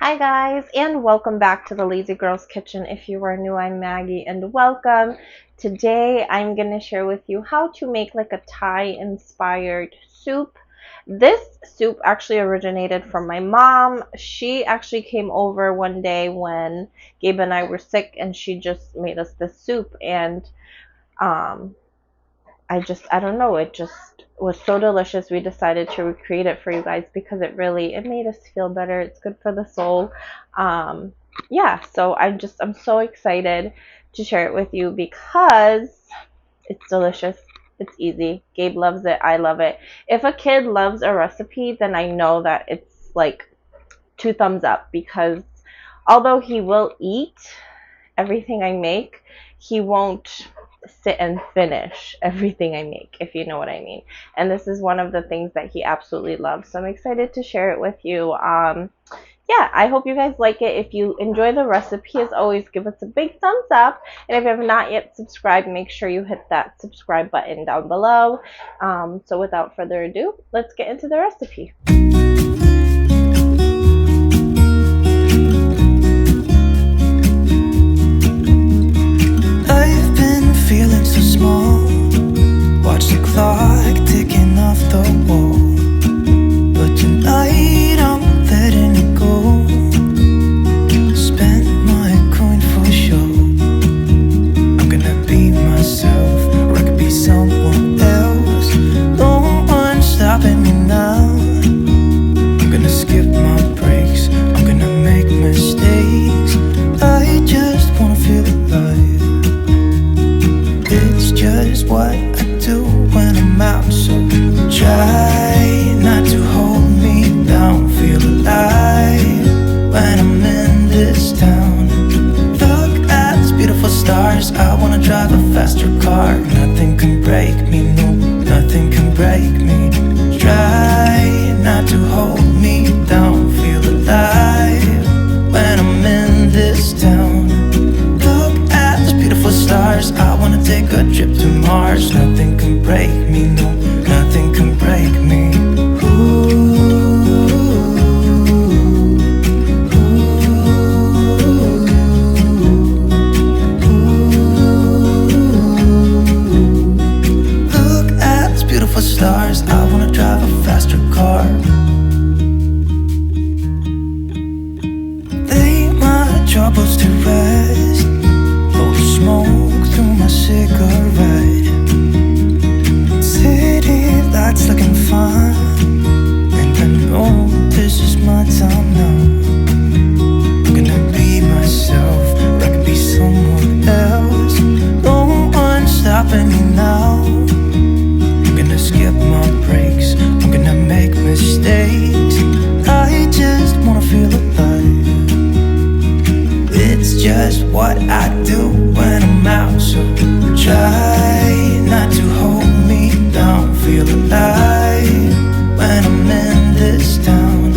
Hi guys, and welcome back to the Lazy Girls Kitchen. If you are new, I'm Maggie and welcome. Today I'm going to share with you how to make like a Thai inspired soup. This soup actually originated from my mom. She actually came over one day when Gabe and I were sick and she just made us this soup, and um I don't know, it just was so delicious. We decided to recreate it for you guys because it made us feel better. It's good for the soul. Um, yeah, so I'm so excited to share it with you because it's delicious. It's easy. Gabe loves it. I love it. If a kid loves a recipe, then I know that it's like 2 thumbs up, because although he will eat everything I make, he won't sit and finish everything I make, if you know what I mean. And this is one of the things that he absolutely loves. So I'm excited to share it with you. Yeah, I hope you guys like it. If you enjoy the recipe, as always, give us a big thumbs up. And if you have not yet subscribed, make sure you hit that subscribe button down below. So without further ado, let's get into the recipe. Feeling so small, watch the clock ticking off the wall. But tonight I'm letting it go. Spend my coin for sure. I'm gonna be myself, or I could be someone else. No one's stopping me now. I'm gonna skip my breaks, I'm gonna make mistakes. I just wanna feel alive. It's just what I do when I'm out, so try not to hold me down. Feel alive when I'm in this town. Look at these beautiful stars. I wanna drive a faster car. Nothing can break me, no, nothing can break me. Try not to hold me down. Feel alive when I'm in this town. Beautiful stars, I wanna take a trip to Mars. Nothing can break me, no, nothing can break me. Look at these beautiful stars, I wanna drive a faster car. Lay my troubles to rest. Smoke through my cigarette. City lights looking fine, and I know this is my time now. I'm gonna be myself, or I could be someone else. No one's stopping me now. I'm gonna skip my breaks, I'm gonna make mistakes. I just wanna feel alive. It's just what I do when I'm out, so try not to hold me down. Feel alive when I'm in this town.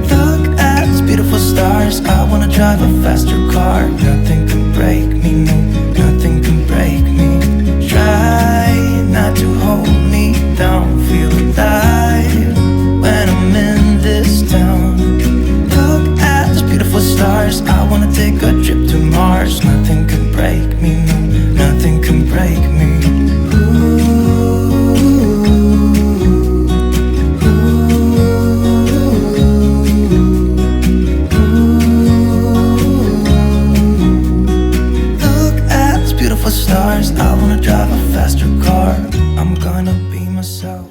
Look at these beautiful stars. I wanna drive a faster car. Nothing can break me, no, nothing can break me. Try not to hold me down. Feel alive when I'm in this town. Look at these beautiful stars. I wanna take a trip to Mars. Nothing can break me, no, nothing can break me. Look at these beautiful stars. I wanna drive a faster car. I'm gonna be myself.